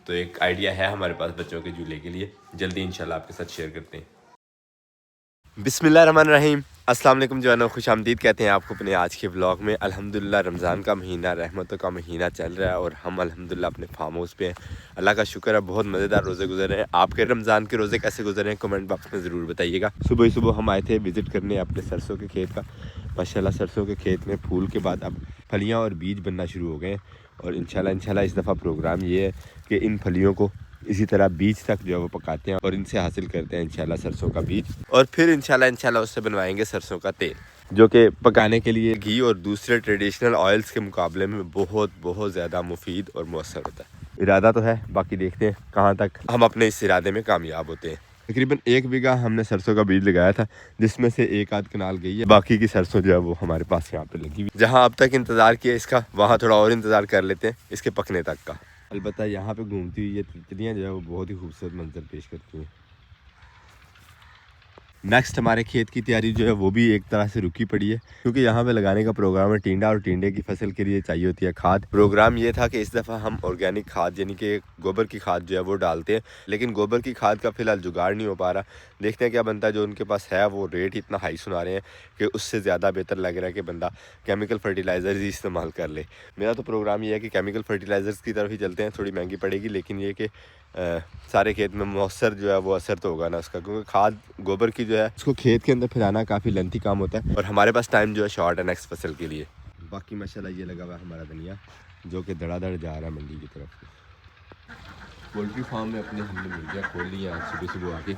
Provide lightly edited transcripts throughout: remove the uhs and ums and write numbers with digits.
तो एक आइडिया है हमारे पास बच्चों के झूले के लिए, जल्दी इंशाल्लाह आपके साथ शेयर करते हैं। बिस्मिल्लाहिर्रहमानिर्रहीम, अस्सलाम वालेकुम जवानों, खुशामदीद कहते हैं आपको अपने आज के व्लॉग में। अल्हम्दुलिल्लाह रमज़ान का महीना, रहमतों का महीना चल रहा है और हम अल्हम्दुलिल्लाह अपने फार्म हाउस पे हैं। अल्लाह का शुक्र है, बहुत मज़ेदार रोज़े गुजर रहे हैं। आपके रमज़ान के रोज़े कैसे गुजर रहे हैं कमेंट बॉक्स में ज़रूर बताइएगा। सुबह ही सुबह हम आए थे विज़िट करने अपने सरसों के खेत का। माशाल्लाह सरसों के खेत में फूल के बाद अब फलियाँ और बीज बनना शुरू हो गए हैं और इंशाल्लाह इस दफ़ा प्रोग्राम ये है कि इन फलियों को इसी तरह बीज तक जो है वो पकाते हैं और इनसे हासिल करते हैं इंशाल्लाह सरसों का बीज, और फिर इंशाल्लाह उससे बनवाएंगे सरसों का तेल, जो कि पकाने के लिए घी और दूसरे ट्रेडिशनल ऑयल्स के मुकाबले में बहुत ज़्यादा मुफीद और मौसर होता है। इरादा तो है, बाकी देखते हैं कहाँ तक हम अपने इस इरादे में कामयाब होते हैं। तकरीबन 1 बीघा हमने सरसों का बीज लगाया था, जिसमें से 1 आध कनाल गई है, बाकी की सरसों जो है वो हमारे पास यहाँ पे लगी हुई। जहाँ अब तक इंतज़ार किया इसका, वहाँ थोड़ा और इंतज़ार कर लेते हैं इसके पकने तक का। अलबत्ता यहाँ पे घूमती हुई ये तितलियाँ जो है वो बहुत ही खूबसूरत मंजर पेश करती हैं। नेक्स्ट हमारे खेत की तैयारी जो है वो भी एक तरह से रुकी पड़ी है, क्योंकि यहाँ पे लगाने का प्रोग्राम है टिंडा, और टिंडे की फसल के लिए चाहिए होती है खाद। प्रोग्राम ये था कि इस दफ़ा हम ऑर्गेनिक खाद यानी कि गोबर की खाद जो है वो डालते हैं, लेकिन गोबर की खाद का फ़िलहाल जुगाड़ नहीं हो पा रहा। देखते हैं क्या बनता है। जो उनके पास है वो रेट इतना हाई सुना रहे हैं कि उससे ज़्यादा बेहतर लग रहा है कि बंदा केमिकल फर्टिलाइज़र्स ही इस्तेमाल कर ले। मेरा तो प्रोग्राम ये है कि केमिकल फर्टिलाइज़र्स की तरफ ही चलते हैं। थोड़ी महंगी पड़ेगी, लेकिन ये कि सारे खेत में मौसर जो है वो असर तो होगा ना उसका, क्योंकि खाद गोबर की जो है उसको खेत के अंदर फैलाना काफ़ी लेंथी काम होता है और हमारे पास टाइम जो है शॉर्ट है नेक्स्ट फसल के लिए। बाकी माशाल्लाह ये लगा हुआ है हमारा धनिया, जो कि धड़ाधड़ जा रहा है मंडी की तरफ। पोल्ट्री फार्म में अपने हमने मुर्गियाँ खोल ली हैं आज सुबह सुबह आके,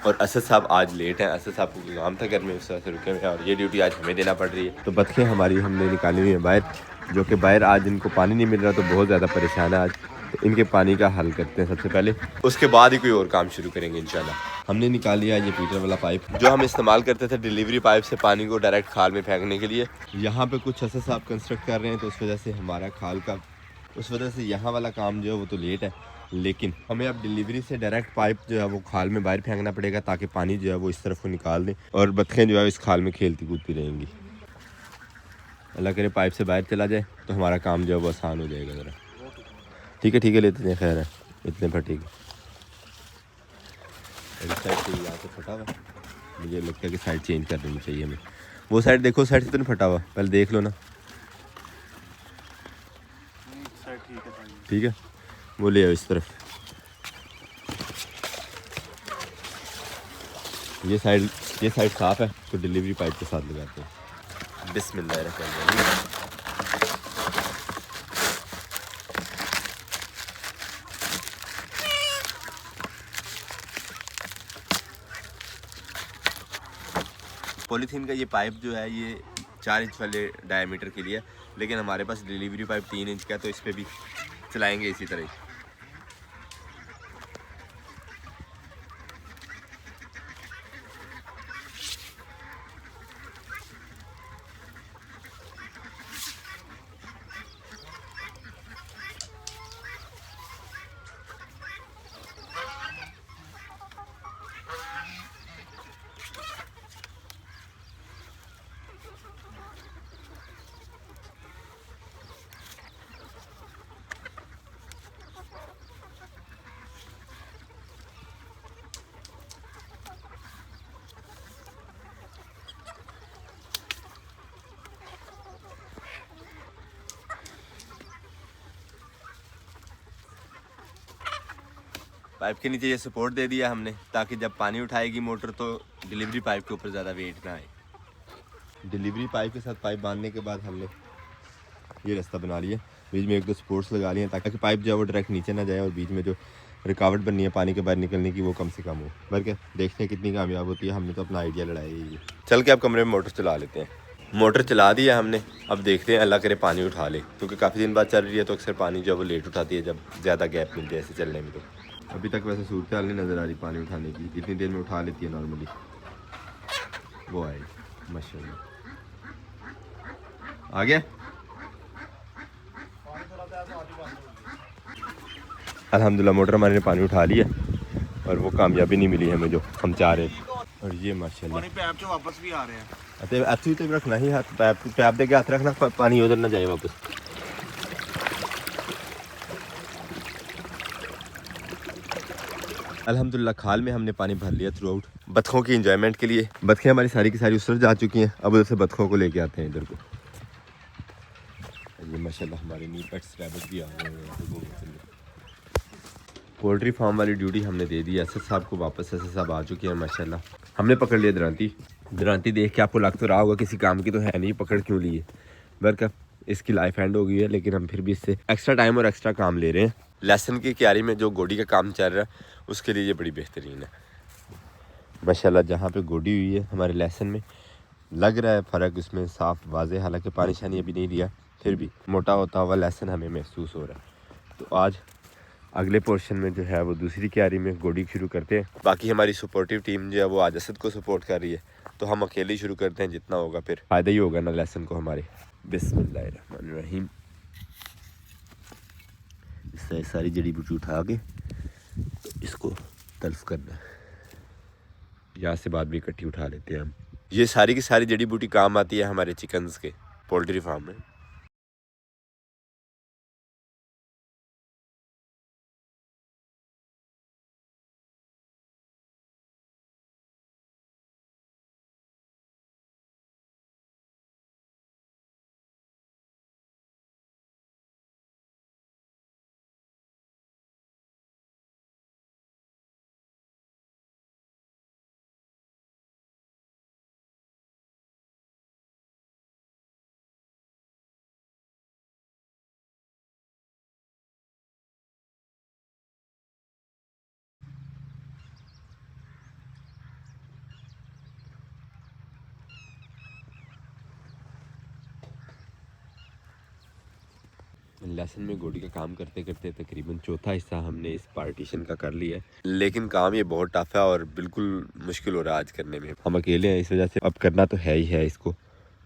और असद साहब आज लेट हैं। असद साहब को काम था घर में, उस तरह से रुके हुए हैं और ये ड्यूटी आज हमें देना पड़ रही है। तो बतखें हमारी हमने निकाली हुई हैं बाहर, जो कि बाहर आज इनको पानी नहीं मिल रहा तो बहुत ज़्यादा परेशान है आज। तो इनके पानी का हल करते हैं सबसे पहले, उसके बाद ही कोई और काम शुरू करेंगे इंशाल्लाह। हमने निकाल लिया ये पीटर वाला पाइप, जो हम इस्तेमाल करते थे डिलीवरी पाइप से पानी को डायरेक्ट खाल में फेंकने के लिए। यहाँ पे कुछ असद साहब कंस्ट्रक्ट कर रहे हैं, तो उस वजह से हमारा खाल का, उस वजह से यहाँ वाला काम जो है वो तो लेट है, लेकिन हमें अब डिलीवरी से डायरेक्ट पाइप जो है वो खाल में बाहर फेंकना पड़ेगा, ताकि पानी जो है वो इस तरफ को निकाल दें और बतखें जो है इस खाल में खेलती कूदती रहेंगी। अल्लाह करे पाइप से बाहर चला जाए तो हमारा काम जो है वो आसान हो जाएगा ज़रा। ठीक है लेते हैं, खैर है इतने फटेगी। इस साइड से यहाँ से फटा हुआ, मुझे लगता है कि साइड चेंज कर देनी चाहिए हमें। वो साइड देखो, साइड से तो नहीं फटा हुआ, पहले देख लो ना। ठीक है, वो ले आओ इस तरफ। ये साइड साफ़ है, तो डिलीवरी पाइप के साथ लगाते हैं। बिस्मिल्लाहिर्रहमानिर्रहीम। पॉलीथीन का ये पाइप जो है ये 4 इंच वाले डायमीटर के लिए, लेकिन हमारे पास डिलीवरी पाइप 3 इंच का है, तो इस पर भी चलाएंगे इसी तरह। पाइप के नीचे ये सपोर्ट दे दिया हमने, ताकि जब पानी उठाएगी मोटर तो डिलीवरी पाइप के ऊपर ज़्यादा वेट ना आए। डिलीवरी पाइप के साथ पाइप बांधने के बाद हमने ये रास्ता बना लिया, बीच में 1-2 सपोर्ट्स लगा लिए ताकि पाइप जो है वो डायरेक्ट नीचे ना जाए और बीच में जो रुकावट बननी है पानी के बाहर निकलने की वो कम से कम हो। बल्कि देखते हैं कितनी कामयाब होती है। हमने तो अपना आइडिया लड़ाया ही है। चल के अब कमरे में मोटर चला लेते हैं। मोटर चला दिया हमने, अब देखते हैं अल्लाह करे पानी उठा ले, क्योंकि काफ़ी दिन बाद चल रही है तो अक्सर पानी जो है वो लेट उठाती है जब ज़्यादा गैप मिल जाए ऐसे चलने में। तो अभी तक वैसे सूरत हाल नहीं नज़र आ रही पानी उठाने की, जितनी देर में उठा लेती है नॉर्मली वो आए। माशाल्लाह आ गया। अल्हम्दुलिल्लाह मोटर हमारे ने पानी उठा लिया और वो कामयाबी नहीं मिली हमें जो हम चाह रहे थे। और ये माशाल्लाह पैप जो वापस भी आ रहे हैं। अच्छा तो रखना ही हाथ, पैप दे के हाथ रखना, पानी उधर ना जाए वापस। अल्हम्दुलिल्लाह खाल में हमने पानी भर लिया थ्रू आउट बतखों की इंजॉयमेंट के लिए। बतखें हमारी सारी की सारी उस तरफ जा चुकी हैं, अब उधर से बतखों को लेके आते हैं इधर को। ये माशाल्लाह हमारे न्यू पेट्स रैबिट भी आ गए हैं। पोल्ट्री फार्म वाली ड्यूटी हमने दे दी असद साहब को वापस। असद साहब आ चुके हैं माशाल्लाह। हमने पकड़ लिया दरांती। दरांती देख के आपको लग तो रहा होगा किसी काम की तो है नहीं, पकड़ क्यों ली है, बरकत इसकी लाइफ एंड हो गई है, लेकिन हम फिर भी इससे एक्स्ट्रा टाइम और एक्स्ट्रा काम ले रहे हैं। लेसन की क्यारी में जो गोडी का काम चल रहा है उसके लिए ये बड़ी बेहतरीन है माशाल्लाह। जहाँ पे गोडी हुई है हमारे लेसन में लग रहा है फ़र्क उसमें साफ वाजे, हालांकि पानी शानी अभी नहीं दिया, फिर भी मोटा होता हुआ लेसन हमें महसूस हो रहा है। तो आज अगले पोर्शन में जो है वो दूसरी क्यारी में गोडी शुरू करते हैं। बाकी हमारी सपोर्टिव टीम जो है वो आज असद को सपोर्ट कर रही है, तो हम अकेले ही शुरू करते हैं, जितना होगा फिर फ़ायदा ही होगा ना लेसन को हमारे। बिस्मिल्लाहिर्रहमानिर्रहीम। सारी जड़ी बूटी उठा के तो इसको तल्फ करना है, यहाँ से बाद भी इकट्ठी उठा लेते हैं हम। ये सारी की सारी जड़ी बूटी काम आती है हमारे चिकन्स के पोल्ट्री फार्म में। लेसन में गोडी का काम करते करते तकरीबन चौथा हिस्सा हमने इस पार्टीशन का कर लिया है, लेकिन काम ये बहुत टफ है और बिल्कुल मुश्किल हो रहा है आज करने में। हम अकेले हैं इस वजह से अब करना तो है ही है इसको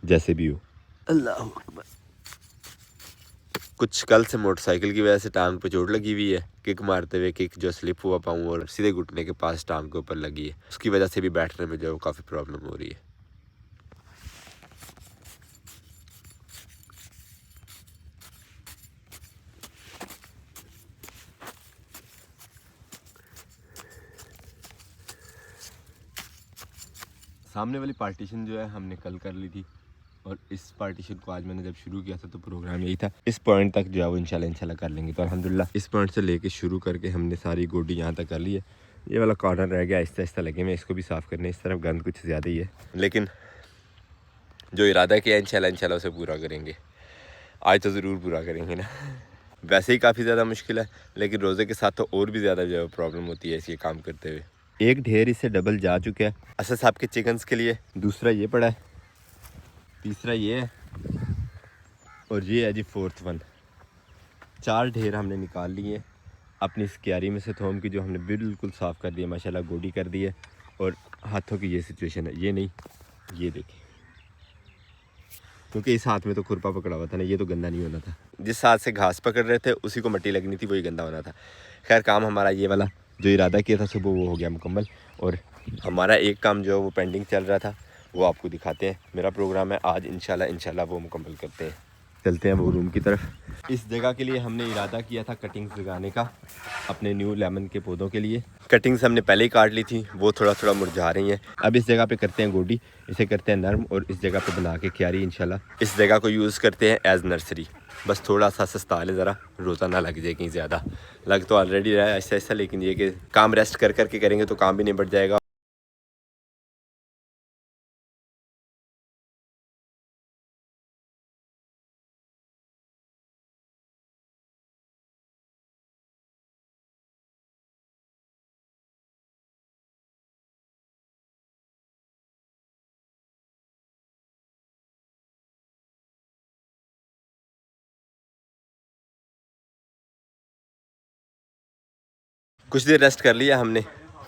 जैसे भी हो। अल्लाह अकबर। कुछ कल से मोटरसाइकिल की वजह से टांग पे चोट लगी हुई है, किक मारते हुए किक जो स्लिप हुआ पाऊँ और सीधे घुटने के पास टांग के ऊपर लगी है, उसकी वजह से भी बैठने में जो है वो काफ़ी प्रॉब्लम हो रही है। सामने वाली पार्टीशन जो है हमने कल कर ली थी और इस पार्टीशन को आज मैंने जब शुरू किया था तो प्रोग्राम यही था इस पॉइंट तक जो है वो इंशाल्लाह कर लेंगे। तो अल्हम्दुलिल्लाह इस पॉइंट से लेके शुरू करके हमने सारी गोडी यहाँ तक कर ली है। ये वाला कॉर्नर रह गया, आहिस्ता आहिस्ता लगे मैं इसको भी साफ़ करने। इस तरफ गंद कुछ ज़्यादा ही है, लेकिन जो इरादा किया इंशाल्लाह उसे पूरा करेंगे। आज तो ज़रूर पूरा करेंगे ना। वैसे ही काफ़ी ज़्यादा मुश्किल है, लेकिन रोज़े के साथ तो और भी ज़्यादा जो है प्रॉब्लम होती है इसी काम करते हुए। एक ढेर इससे डबल जा चुका है असद साहब के चिकन्स के लिए, दूसरा ये पड़ा है, तीसरा ये है और ये है जी फोर्थ वन। 4 ढेर हमने निकाल लिए अपनी इस क्यारी में से थोम की, जो हमने बिल्कुल साफ़ कर दिया माशाल्लाह, गोडी कर दी है। और हाथों की ये सिचुएशन है, ये नहीं ये देखें, क्योंकि इस हाथ में तो खुरपा पकड़ा हुआ था ना, ये तो गंदा नहीं होना था। जिस हाथ से घास पकड़ रहे थे उसी को मिट्टी लगनी थी, वही गंदा होना था। खैर काम हमारा ये वाला जो इरादा किया था सुबह वो हो गया मुकम्मल, और हमारा एक काम जो है वो पेंडिंग चल रहा था, वो आपको दिखाते हैं। मेरा प्रोग्राम है आज इंशाल्लाह वो मुकम्मल करते हैं। चलते हैं वो रूम की तरफ। इस जगह के लिए हमने इरादा किया था कटिंग्स लगाने का अपने न्यू लेमन के पौधों के लिए। कटिंग्स हमने पहले ही काट ली थी, वो थोड़ा थोड़ा मुरझा रही हैं। अब इस जगह पे करते हैं गोडी, इसे करते हैं नरम, और इस जगह पे बना के क्यारी इंशाल्लाह इस जगह को यूज़ करते हैं एज़ नर्सरी। बस थोड़ा सा सस्ता ले, ज़रा रोज़ा ना लग जाए कहीं ज़्यादा, लग तो ऑलरेडी रहा है ऐसा ऐसा, लेकिन ये कि काम रेस्ट कर करके करेंगे तो काम भी नहीं बढ़ जाएगा। कुछ देर रेस्ट कर लिया हमने,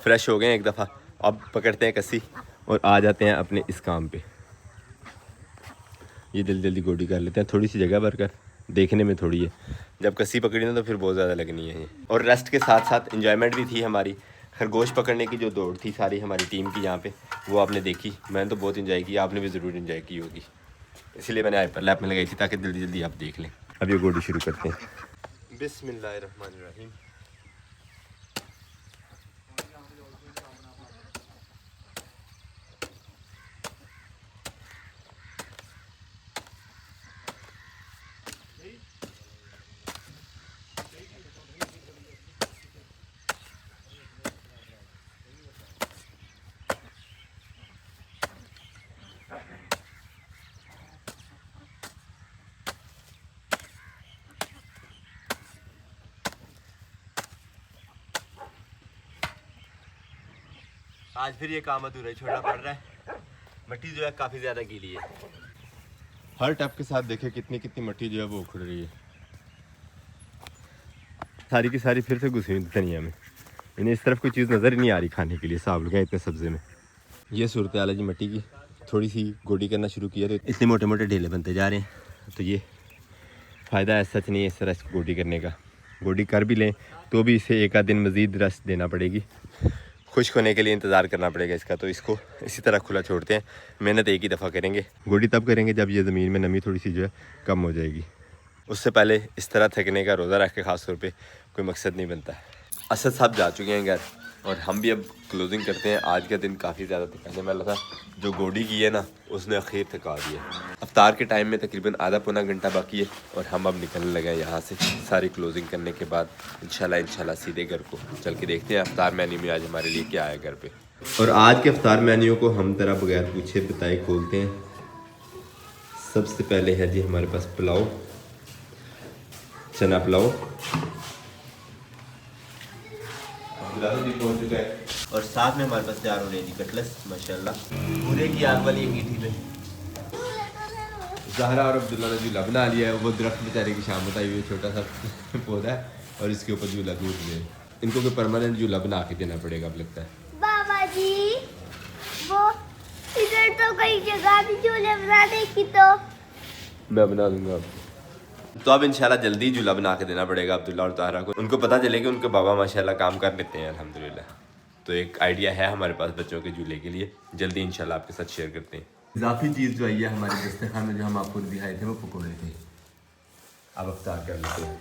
फ्रेश हो गए एक दफ़ा। अब पकड़ते हैं कसी और आ जाते हैं अपने इस काम पे। ये जल्दी जल्दी गोडी कर लेते हैं, थोड़ी सी जगह भर कर, देखने में थोड़ी है, जब कसी पकड़ी ना तो फिर बहुत ज़्यादा लगनी है ये। और रेस्ट के साथ साथ इंजॉयमेंट भी थी हमारी। खरगोश पकड़ने की जो दौड़ थी सारी हमारी टीम की यहाँ पे, वो आपने देखी। मैंने तो बहुत इंजॉय की, आपने भी ज़रूर इंजॉय की होगी, इसलिए मैंने हाइपर लैप में लगाई थी ताकि जल्दी जल्दी आप देख लें। अब ये गोडी शुरू करते हैं। बिस्मिल्लाहिर्रहमानिर्रहीम। आज फिर ये काम अधूरा ही छोड़ना पड़ रहा है। मिट्टी जो है काफ़ी ज़्यादा गीली है। हर टप के साथ देखे कितनी कितनी मिट्टी जो है वो उखड़ रही है। सारी की सारी फिर से घुसी हुई धनिया में। इन्हें इस तरफ कोई चीज़ नज़र ही नहीं आ रही खाने के लिए। साब लगा इतने सब्ज़े में। ये सूरत हाल है जी मिट्टी की। थोड़ी सी गोडी करना शुरू किया तो इतने मोटे मोटे ढेले बनते जा रहे हैं। तो ये फ़ायदा ऐसा सच नहीं है इस तरह इसको गोडी करने का। गोडी कर भी लें तो भी इसे एक आध दिन मज़ीद रेस्ट देना पड़ेगी। खुश्क होने के लिए इंतज़ार करना पड़ेगा इसका। तो इसको इसी तरह खुला छोड़ते हैं। मेहनत एक ही दफ़ा करेंगे। गोडी तब करेंगे जब ये ज़मीन में नमी थोड़ी सी जो है कम हो जाएगी। उससे पहले इस तरह थकने का रोज़ा रख के ख़ास तौर पे कोई मकसद नहीं बनता। असद साहब जा चुके हैं घर और हम भी अब क्लोजिंग करते हैं। आज का दिन काफ़ी ज़्यादा थकाने वाला था। जो गोडी की है ना उसने आखिर थका दिया। अफ्तार के टाइम में तकरीबन आधा पौना घंटा बाकी है और हम अब निकलने लगे हैं यहाँ से। सारी क्लोजिंग करने के बाद इंशाल्लाह सीधे घर को चल के देखते हैं अफ्तार मेन्यू में आज हमारे लिए क्या है घर पे। और आज के अफ्तार मेन्यू को हम तरह बगैर पूछे बताए खोलते हैं। सबसे पहले है जी हमारे पास पुलाव, चना पुलाव पहुंच चुका है और साथ में हमारे पास तैयार हो रही है कटलेस माशाल्लाह पूरे की आग वाली अंगीठी में। ज़हरा और अब्दुल्ला ने झूला बना लिया है। वो दरख्त बेचारे की शाम बताई हुई छोटा सा पौधा है और इसके ऊपर झूला कूद गए। इनको कोई परमानेंट झूला बना के देना पड़ेगा अब लगता है। बाबा जी वो इधर तो कई जगह भी झूले बना देखी तो मैं बना दूंगा। तो अब इंशाल्लाह जल्दी झूला बना के देना पड़ेगा अब्दुल्ला और ताहरा को। उनको पता चले कि उनके बाबा माशाल्लाह काम कर लेते हैं अल्हम्दुलिल्लाह। तो एक आइडिया है हमारे पास बच्चों के झूले के लिए। जल्दी इंशाल्लाह आपके साथ शेयर करते हैं। इजाफी चीज़ जो आई है हमारे दस्तरखान में जो हम आपको दिखाए थे वो पकौड़े थे। अब अफ्तार कर लेते हैं।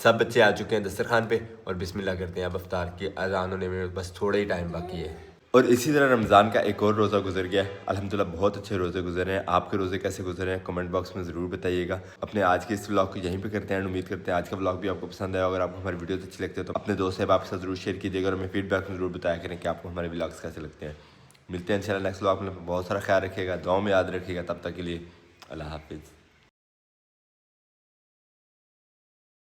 सब बच्चे आ चुके हैं दस्तरखान पे और बिस्मिल्लाह करते हैं। अब अफ्तार के अज़ान होने में बस थोड़ा ही टाइम बाकी है। और इसी तरह रमज़ान का एक और रोज़ा गुजर गया है। अल्हम्दुलिल्लाह बहुत अच्छे रोज़े गुजरे हैं। आपके रोज़े कैसे गुजरे हैं कमेंट बॉक्स में ज़रूर बताइएगा। अपने आज के इस व्लॉग को यहीं पे करते हैं। उम्मीद करते हैं आज का व्लॉग भी आपको पसंद आया। अगर आपको हमारी वीडियो अच्छी लगती है तो अपने दोस्त साहब आपके साथ ज़रूर शेयर कीजिएगा और हमें फीडबैक में ज़रूर बताया करें कि आपको हमारे व्लॉग्स कैसे लगते हैं। मिलते हैं इंशाल्लाह नेक्स्ट व्लॉग में। बहुत सारा ख्याल रखिएगा, दुआओं में याद रखिएगा। तब तक के लिए अल्लाह हाफिज़।